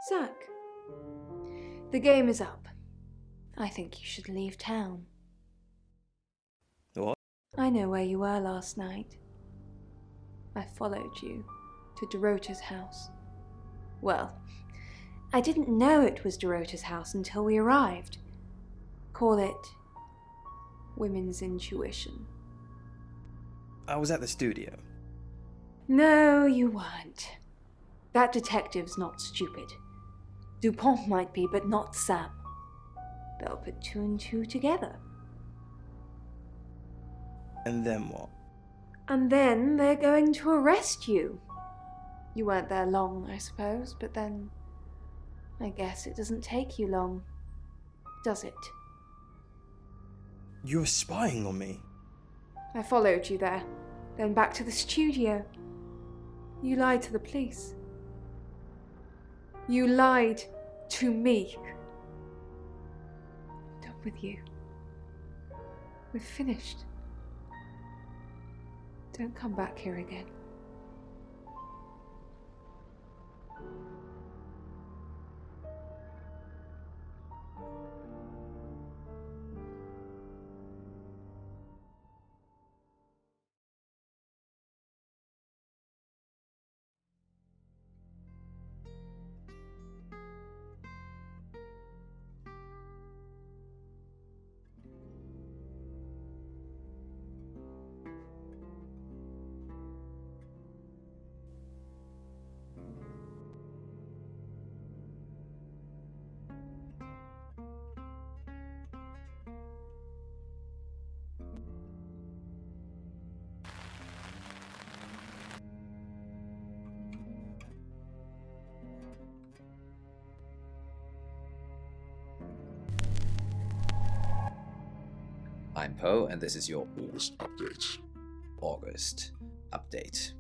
Zach, the game is up. I think you should leave town. What? I know where you were last night. I followed you to Dorota's house. Well, I didn't know it was Dorota's house until we arrived. Call it women's intuition. I was at the studio. No, you weren't. That detective's not stupid. Dupont might be, but not Sam. They'll put two and two together. And then what? And then they're going to arrest you. You weren't there long, I suppose, but then I guess it doesn't take you long, does it? You're spying on me. I followed you there, then back to the studio. You lied to the police. You lied to me. I'm done with you. We're finished. Don't come back here again. I'm Poe, and this is your August update. August update.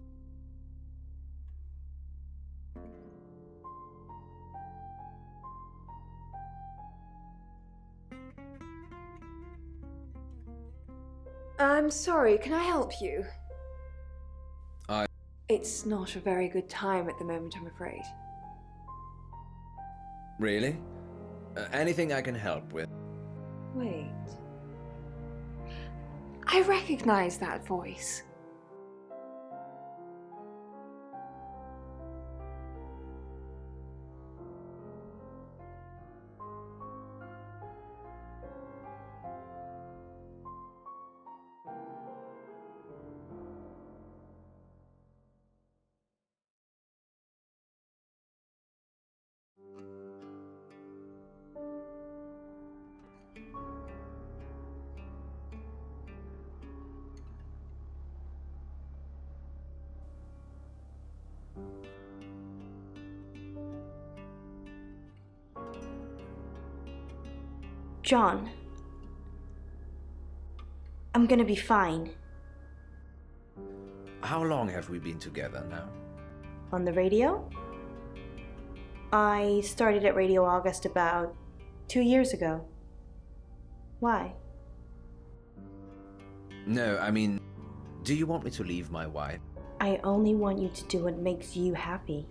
I'm sorry, can I help you? I- It's not a very good time at the moment, I'm afraid. Really? Anything I can help with? Wait. I recognize that voice. John, I'm gonna be fine. How long have we been together now? On the radio? I started at Radio August about 2 years ago. Why? No, I mean, do you want me to leave my wife? I only want you to do what makes you happy.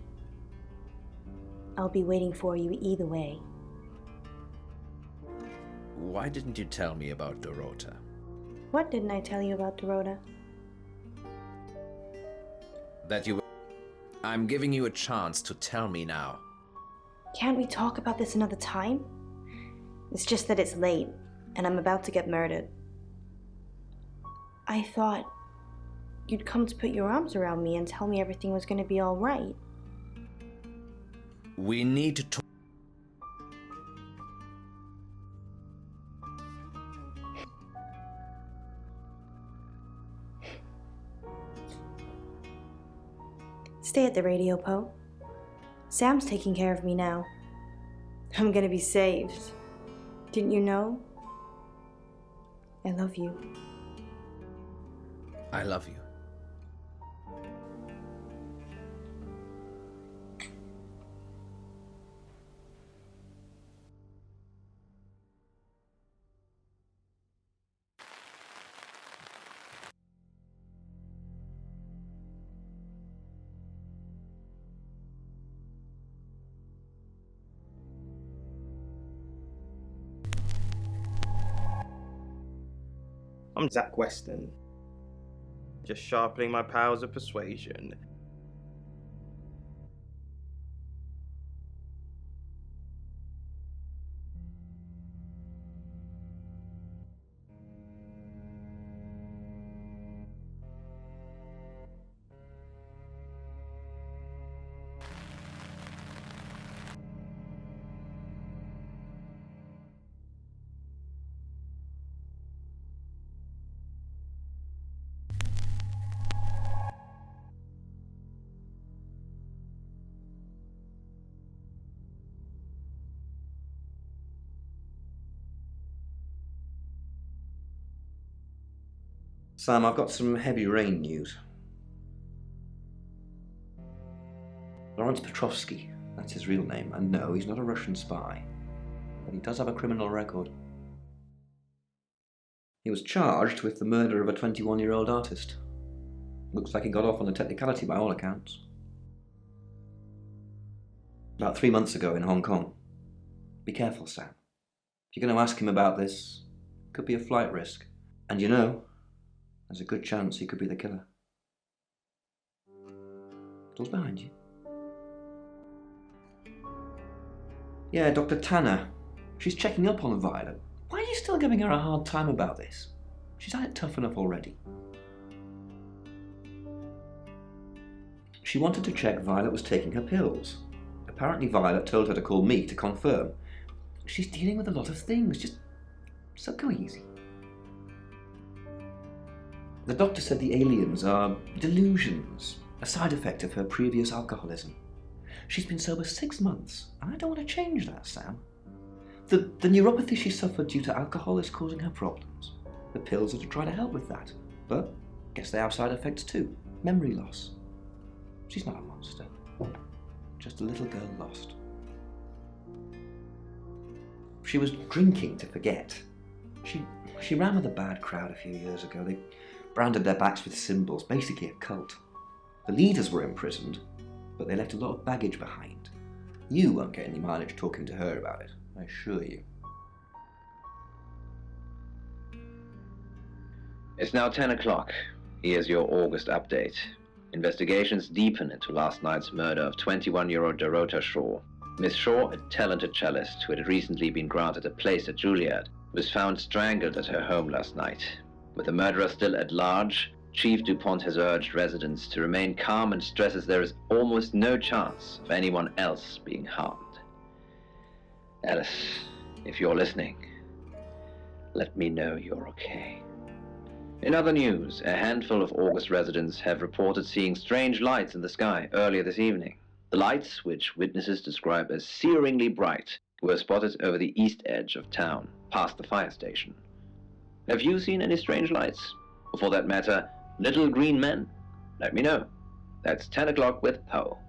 I'll be waiting for you either way. Why didn't you tell me about Dorota? What didn't I tell you about Dorota? That you... I'm giving you a chance to tell me now. Can't we talk about this another time? It's just that it's late, and I'm about to get murdered. I thought you'd come to put your arms around me and tell me everything was gonna be all right. We need to talk. Stay at the radio, Poe. Sam's taking care of me now. I'm gonna be saved. Didn't you know? I love you. I love you. Zach Weston. Just sharpening my powers of persuasion. Sam, I've got some heavy rain news. Lawrence Petrovsky, that's his real name, and no, he's not a Russian spy, but he does have a criminal record. He was charged with the murder of a 21-year-old artist. Looks like he got off on a technicality by all accounts. About 3 months ago in Hong Kong. Be careful, Sam. If you're going to ask him about this, it could be a flight risk. And you know, there's a good chance he could be the killer. Door's behind you. Yeah, Dr. Tanner. She's checking up on Violet. Why are you still giving her a hard time about this? She's had it tough enough already. She wanted to check Violet was taking her pills. Apparently Violet told her to call me to confirm. She's dealing with a lot of things, so go easy. The doctor said the aliens are delusions, a side effect of her previous alcoholism. She's been sober 6 months, and I don't want to change that, Sam. The neuropathy she suffered due to alcohol is causing her problems. The pills are to try to help with that, but guess they have side effects too. Memory loss. She's not a monster, just a little girl lost. She was drinking to forget. She ran with a bad crowd a few years ago. They branded their backs with symbols, basically a cult. The leaders were imprisoned, but they left a lot of baggage behind. You won't get any mileage talking to her about it, I assure you. It's now 10 o'clock. Here's your August update. Investigations deepen into last night's murder of 21-year-old Dorota Shaw. Miss Shaw, a talented cellist who had recently been granted a place at Juilliard, was found strangled at her home last night. With the murderer still at large, Chief DuPont has urged residents to remain calm and stresses there is almost no chance of anyone else being harmed. Alice, if you're listening, let me know you're okay. In other news, a handful of August residents have reported seeing strange lights in the sky earlier this evening. The lights, which witnesses describe as searingly bright, were spotted over the east edge of town, past the fire station. Have you seen any strange lights? Or for that matter, little green men? Let me know. That's 10 o'clock with Poe.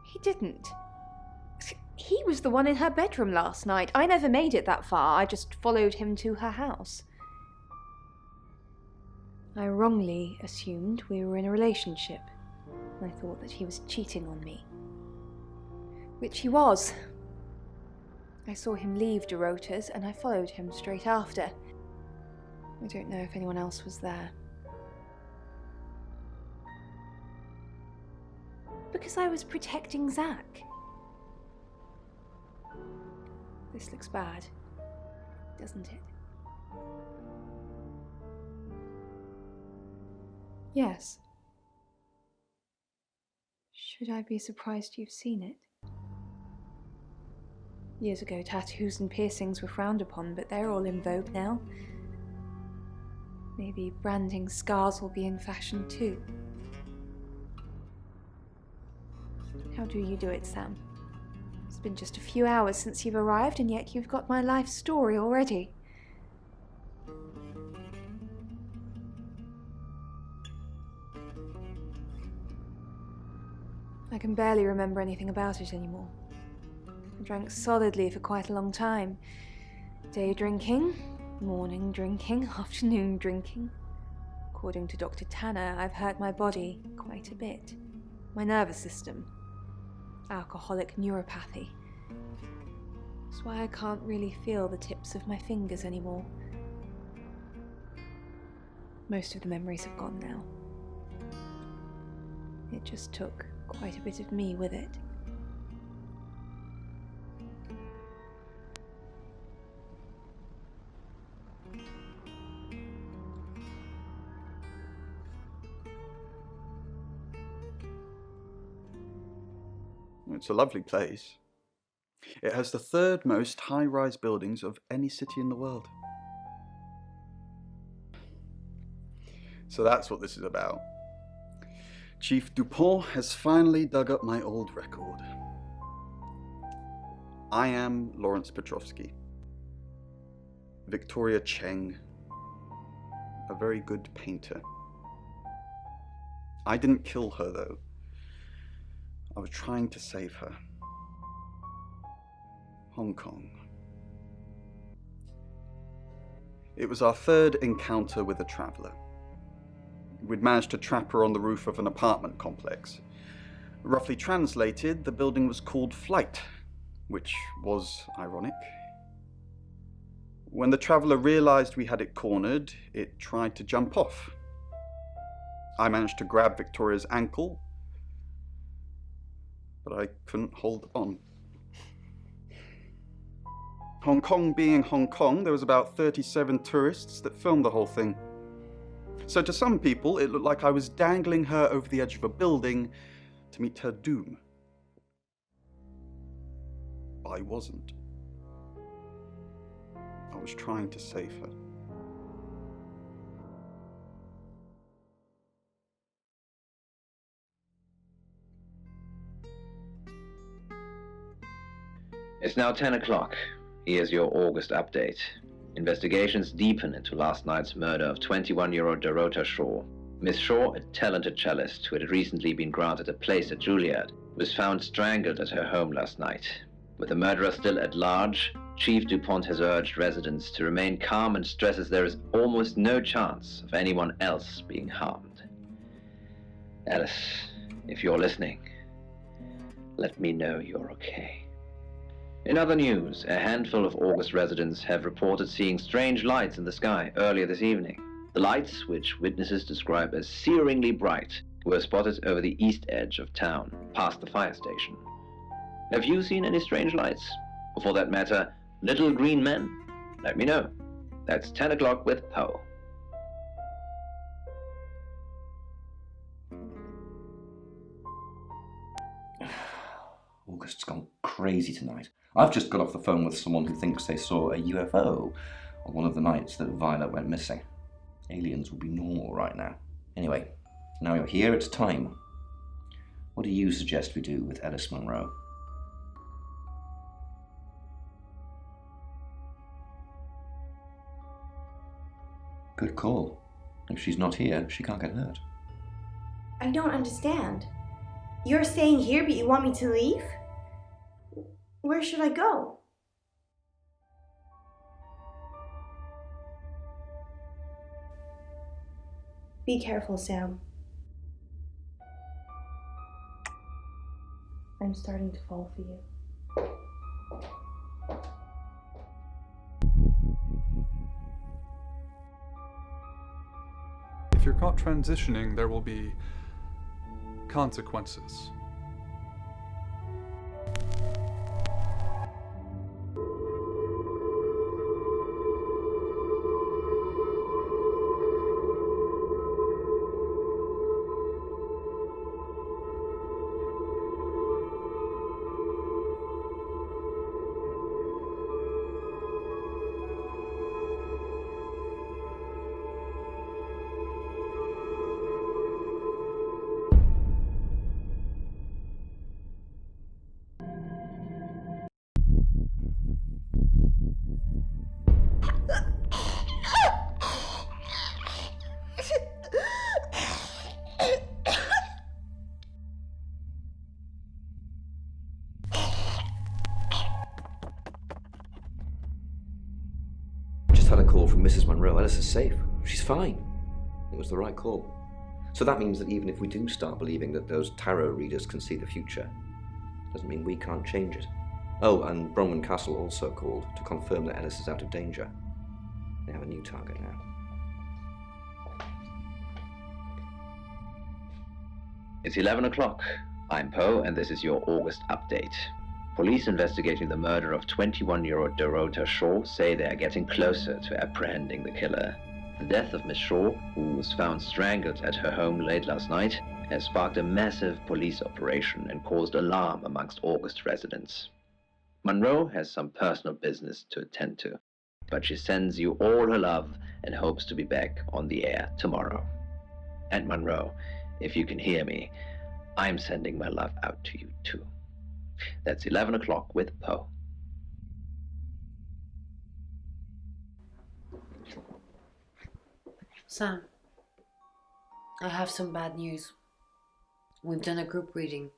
He didn't. He was the one in her bedroom last night. I never made it that far. I just followed him to her house. I wrongly assumed we were in a relationship. I thought that he was cheating on me. Which he was. I saw him leave Dorota's and I followed him straight after. I don't know if anyone else was there. Because I was protecting Zach. This looks bad, doesn't it? Yes. Should I be surprised you've seen it? Years ago, tattoos and piercings were frowned upon, but they're all in vogue now. Maybe branding scars will be in fashion too. How do you do it, Sam? It's been just a few hours since you've arrived, and yet you've got my life story already. I can barely remember anything about it anymore. I drank solidly for quite a long time. Day drinking, morning drinking, afternoon drinking. According to Dr. Tanner, I've hurt my body quite a bit. My nervous system. Alcoholic neuropathy. That's why I can't really feel the tips of my fingers anymore. Most of the memories have gone now. It just took quite a bit of me with it. It's a lovely place. It has the third most high-rise buildings of any city in the world. So that's what this is about. Chief Dupont has finally dug up my old record. I am Lawrence Petrovsky. Victoria Cheng, a very good painter. I didn't kill her, though. I was trying to save her. Hong Kong. It was our third encounter with a traveller. We'd managed to trap her on the roof of an apartment complex. Roughly translated, the building was called Flight, which was ironic. When the traveller realised we had it cornered, it tried to jump off. I managed to grab Victoria's ankle, but I couldn't hold on. Hong Kong being Hong Kong, there was about 37 tourists that filmed the whole thing. So to some people, it looked like I was dangling her over the edge of a building to meet her doom. I wasn't. I was trying to save her. It's now 10 o'clock. Here's your August update. Investigations deepen into last night's murder of 21-year-old Dorota Shaw. Miss Shaw, a talented cellist who had recently been granted a place at Juilliard, was found strangled at her home last night. With the murderer still at large, Chief Dupont has urged residents to remain calm and stresses there is almost no chance of anyone else being harmed. Alice, if you're listening, let me know you're okay. In other news, a handful of August residents have reported seeing strange lights in the sky earlier this evening. The lights, which witnesses describe as searingly bright, were spotted over the east edge of town, past the fire station. Have you seen any strange lights? Or for that matter, little green men? Let me know. That's 10 o'clock with Poe. August's gone crazy tonight. I've just got off the phone with someone who thinks they saw a UFO on one of the nights that Violet went missing. Aliens will be normal right now. Anyway, now you're here, it's time. What do you suggest we do with Alice Munro? Good call. If she's not here, she can't get hurt. I don't understand. You're staying here, but you want me to leave? Where should I go? Be careful, Sam. I'm starting to fall for you. If you're caught transitioning, there will be consequences. had a call from Mrs. Monroe. Alice is safe. She's fine. It was the right call. So that means that even if we do start believing that those tarot readers can see the future, doesn't mean we can't change it. Oh, and Bronwyn Castle also called to confirm that Ellis is out of danger. They have a new target now. It's 11 o'clock. I'm Poe, and this is your August update. Police investigating the murder of 21-year-old Dorota Shaw say they are getting closer to apprehending the killer. The death of Miss Shaw, who was found strangled at her home late last night, has sparked a massive police operation and caused alarm amongst August residents. Monroe has some personal business to attend to, but she sends you all her love and hopes to be back on the air tomorrow. And Monroe, if you can hear me, I'm sending my love out to you too. That's 11 o'clock with Poe. Sam, I have some bad news. We've done a group reading,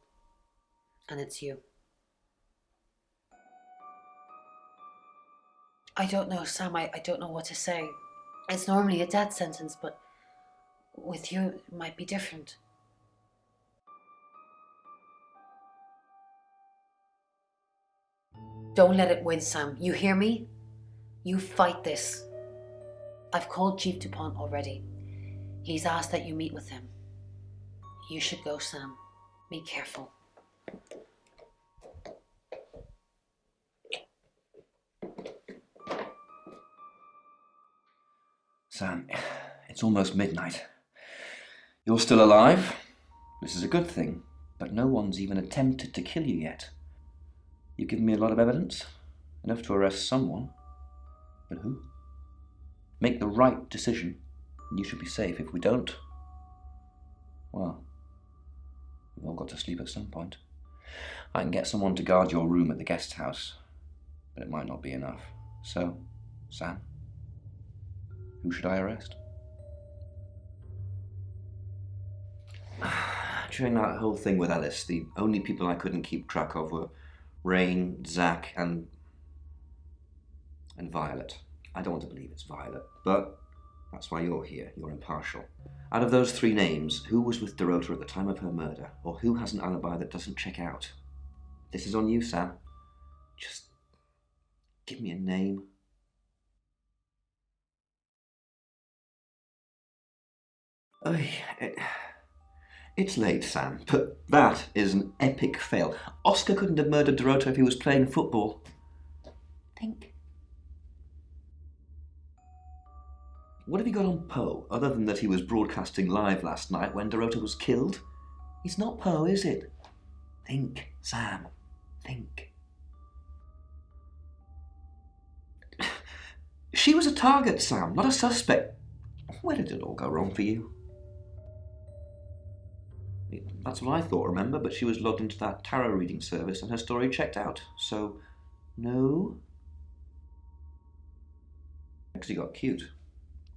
and it's you. I don't know, Sam, I don't know what to say. It's normally a death sentence, but with you, it might be different. Don't let it win, Sam. You hear me? You fight this. I've called Chief DuPont already. He's asked that you meet with him. You should go, Sam. Be careful. Sam, it's almost midnight. You're still alive. This is a good thing, but no one's even attempted to kill you yet. You've given me a lot of evidence, enough to arrest someone. But who? Make the right decision, and you should be safe. If we don't, well, we've all got to sleep at some point. I can get someone to guard your room at the guest house, but it might not be enough. So, Sam, who should I arrest? During that whole thing with Ellis, the only people I couldn't keep track of were Rain, Zach, and Violet. I don't want to believe it's Violet, but that's why you're here. You're impartial. Out of those three names, who was with Dorota at the time of her murder, or who has an alibi that doesn't check out? This is on you, Sam. Just give me a name. It's late, Sam, but that is an epic fail. Oscar couldn't have murdered Dorota if he was playing football. Think. What have you got on Poe, other than that he was broadcasting live last night when Dorota was killed? He's not Poe, is it? Think, Sam. Think. She was a target, Sam, not a suspect. Where did it all go wrong for you? That's what I thought, remember? But she was logged into that tarot reading service and her story checked out. So, no? Because he got cute.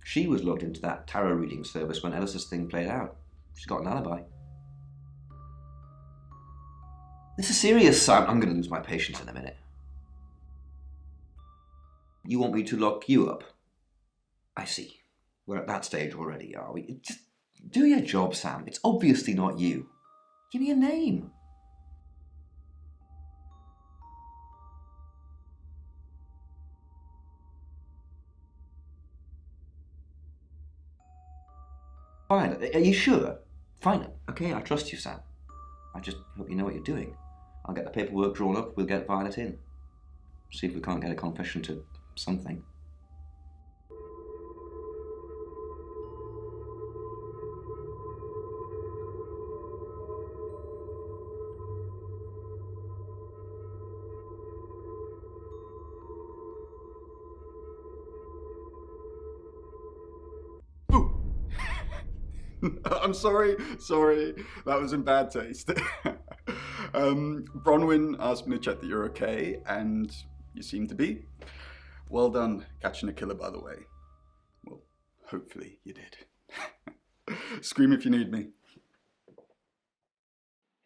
She was logged into that tarot reading service when Ellis's thing played out. She's got an alibi. This is serious, Sam. I'm going to lose my patience in a minute. You want me to lock you up? I see. We're at that stage already, are we? Just do your job, Sam. It's obviously not you. Give me a name. Fine. Are you sure? Fine. Okay, I trust you, Sam. I just hope you know what you're doing. I'll get the paperwork drawn up. We'll get Violet in. See if we can't get a confession to something. I'm sorry, that was in bad taste. Bronwyn asked me to check that you're okay, and you seem to be. Well done catching a killer, by the way. Well, hopefully you did. Scream if you need me.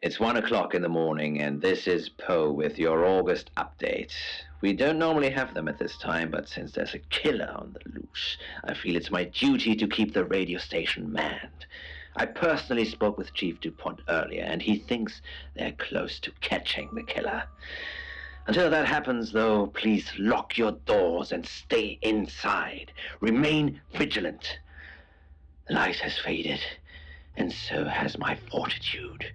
It's 1 o'clock in the morning, and this is Poe with your August update. We don't normally have them at this time, but since there's a killer on the loose, I feel it's my duty to keep the radio station manned. I personally spoke with Chief DuPont earlier, and he thinks they're close to catching the killer. Until that happens, though, please lock your doors and stay inside. Remain vigilant. The light has faded, and so has my fortitude.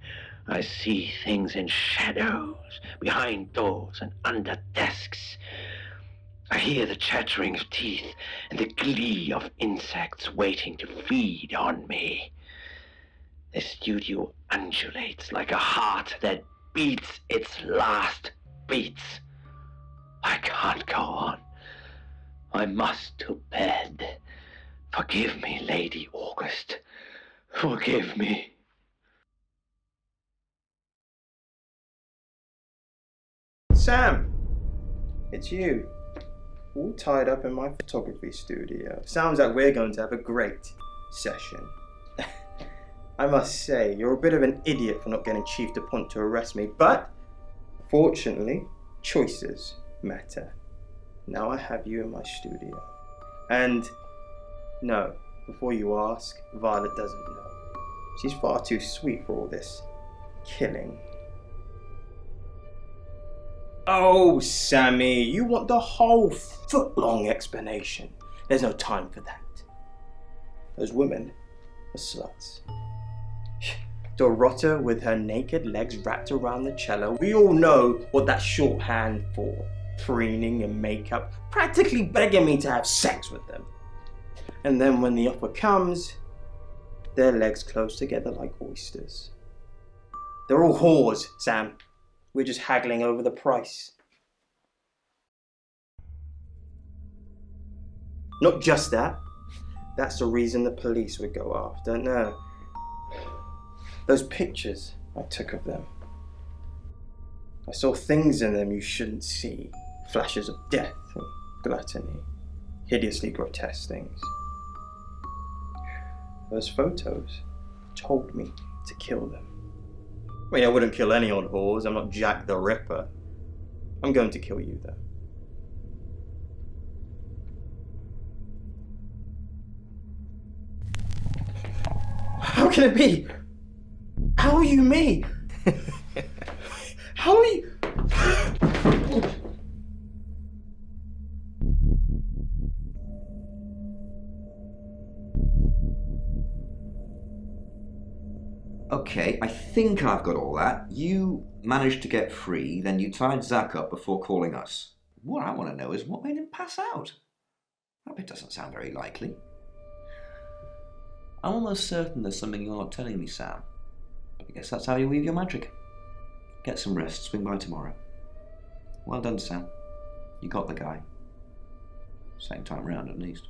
I see things in shadows, behind doors and under desks. I hear the chattering of teeth and the glee of insects waiting to feed on me. The studio undulates like a heart that beats its last beats. I can't go on. I must to bed. Forgive me, Lady August. Forgive me. Sam, it's you. All tied up in my photography studio. Sounds like we're going to have a great session. I must say, you're a bit of an idiot for not getting Chief DuPont to arrest me, but fortunately, choices matter. Now I have you in my studio. And no, before you ask, Violet doesn't know. She's far too sweet for all this killing. Oh, Sammy, you want the whole foot-long explanation. There's no time for that. Those women are sluts. Dorota with her naked legs wrapped around the cello. We all know what that's shorthand for. Preening and makeup, practically begging me to have sex with them. And then when the offer comes, their legs close together like oysters. They're all whores, Sam. We're just haggling over the price. Not just that. That's the reason the police would go after. No. Those pictures I took of them. I saw things in them you shouldn't see. Flashes of death and gluttony. Hideously grotesque things. Those photos told me to kill them. I mean, I wouldn't kill any old whores. I'm not Jack the Ripper. I'm going to kill you, though. How can it be? How are you me? How are you? Okay, I think I've got all that. You managed to get free, then you tied Zach up before calling us. What I want to know is what made him pass out. That bit doesn't sound very likely. I'm almost certain there's something you're not telling me, Sam. But I guess that's how you weave your magic. Get some rest, swing by tomorrow. Well done, Sam. You got the guy. Same time round, at least.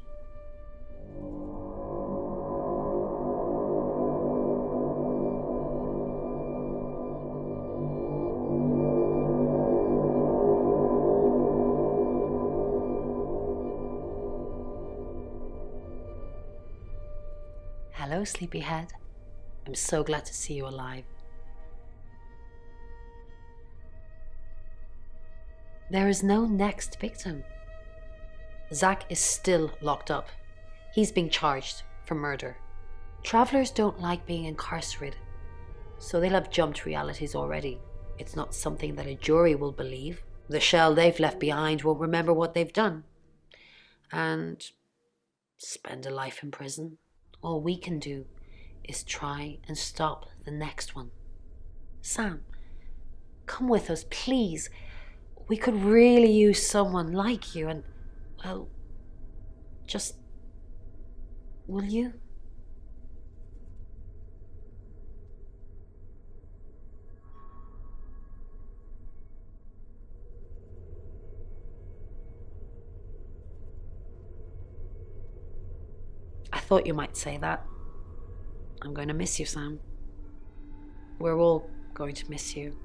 Hello, sleepyhead. I'm so glad to see you alive. There is no next victim. Zach is still locked up. He's being charged for murder. Travelers don't like being incarcerated, so they'll have jumped realities already. It's not something that a jury will believe. The shell they've left behind won't remember what they've done. And spend a life in prison. All we can do is try and stop the next one. Sam, come with us, please. We could really use someone like you and, well, just, will you? I thought you might say that. I'm going to miss you, Sam. We're all going to miss you.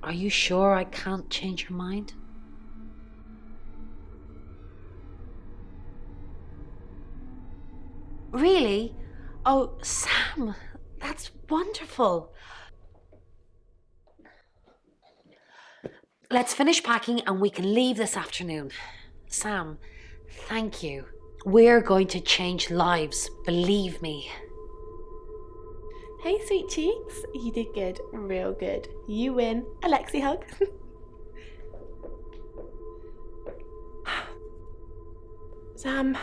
Are you sure I can't change your mind? Oh, Sam, that's wonderful. Let's finish packing and we can leave this afternoon. Sam, thank you. We're going to change lives, believe me. Hey, sweet cheeks. You did good. Real good. You win. Alexi hug. Sam,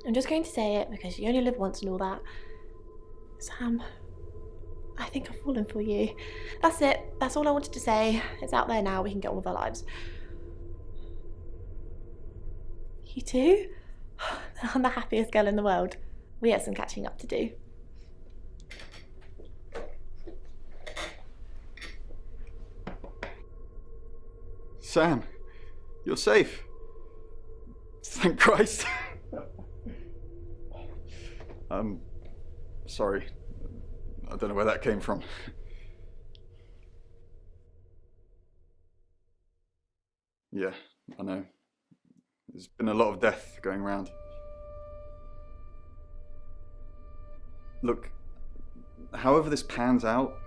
I'm just going to say it because you only live once and all that. Sam, I think I've fallen for you. That's it. That's all I wanted to say. It's out there now. We can get on with our lives. You too? I'm the happiest girl in the world. We have some catching up to do. Sam, you're safe. Thank Christ. Sorry. I don't know where that came from. Yeah, I know. There's been a lot of death going around. Look, however this pans out,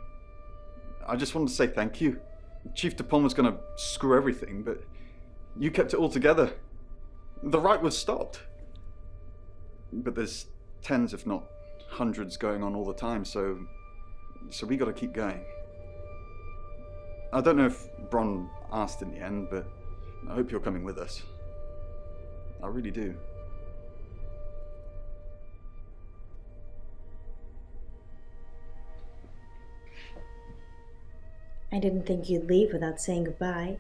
I just wanted to say thank you. Chief Dupont was going to screw everything, but you kept it all together. The riot was stopped. But there's tens, if not hundreds, going on all the time, so we got to keep going. I don't know if Bron asked in the end, but I hope you're coming with us. I really do. I didn't think you'd leave without saying goodbye.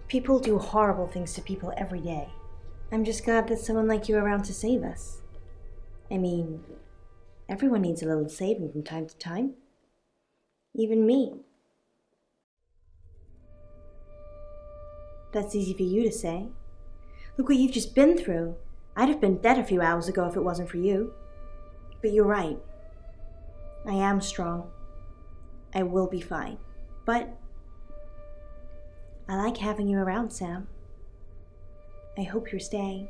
People do horrible things to people every day. I'm just glad there's someone like you around to save us. I mean, everyone needs a little saving from time to time. Even me. That's easy for you to say. Look what you've just been through. I'd have been dead a few hours ago if it wasn't for you. But you're right. I am strong. I will be fine. But I like having you around, Sam. I hope you're staying.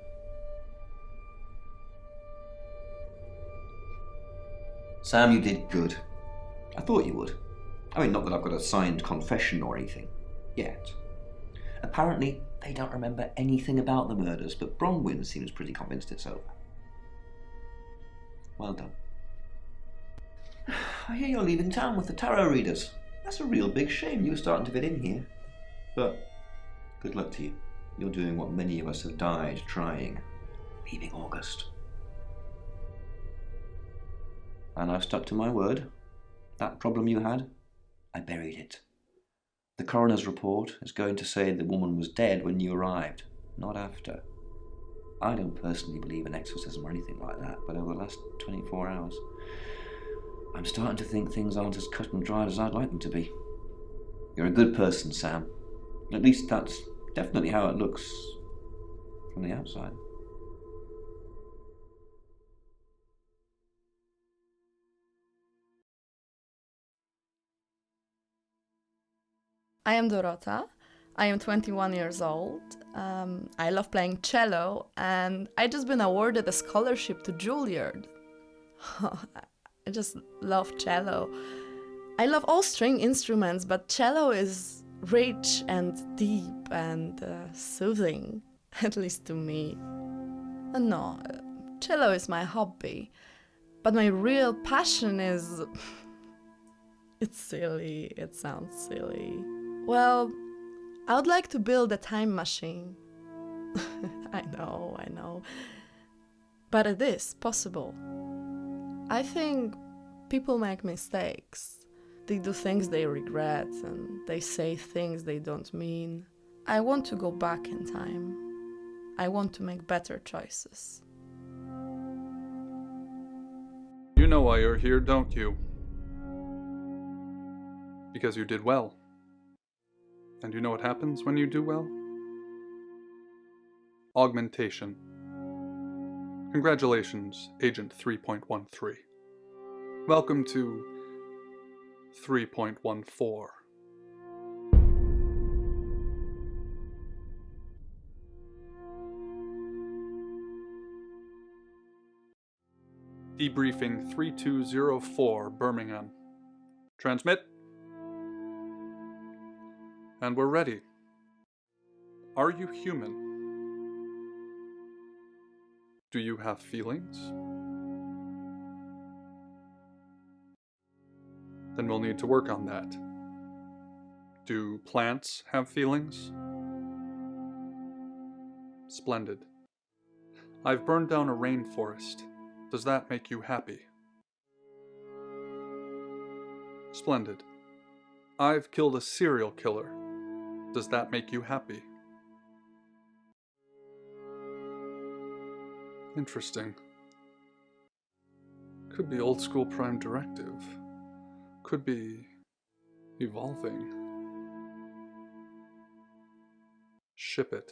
Sam, you did good. I thought you would. I mean, not that I've got a signed confession or anything. Yet. Apparently, they don't remember anything about the murders, but Bronwyn seems pretty convinced it's over. Well done. I hear you're leaving town with the tarot readers. That's a real big shame you were starting to fit in here. But good luck to you. You're doing what many of us have died trying. Leaving August. And I've stuck to my word. That problem you had, I buried it. The coroner's report is going to say the woman was dead when you arrived, not after. I don't personally believe in exorcism or anything like that, but over the last 24 hours, I'm starting to think things aren't as cut and dried as I'd like them to be. You're a good person, Sam. At least that's definitely how it looks from the outside. I am Dorota. I am 21 years old. I love playing cello, and I just been awarded a scholarship to Juilliard. I just love cello. I love all string instruments, but cello is rich and deep and soothing, at least to me. No, cello is my hobby, but my real passion is... It's silly, it sounds silly. Well, I would like to build a time machine. I know. But it is possible. I think people make mistakes. They do things they regret and they say things they don't mean. I want to go back in time. I want to make better choices. You know why you're here, don't you? Because you did well. And you know what happens when you do well? Augmentation. Congratulations, Agent 3.13. Welcome to 3.14. Debriefing 3204, Birmingham. Transmit. And we're ready. Are you human? Do you have feelings? Then we'll need to work on that. Do plants have feelings? Splendid. I've burned down a rainforest. Does that make you happy? Splendid. I've killed a serial killer. Does that make you happy? Interesting. Could be old school Prime Directive. Could be evolving. Ship it.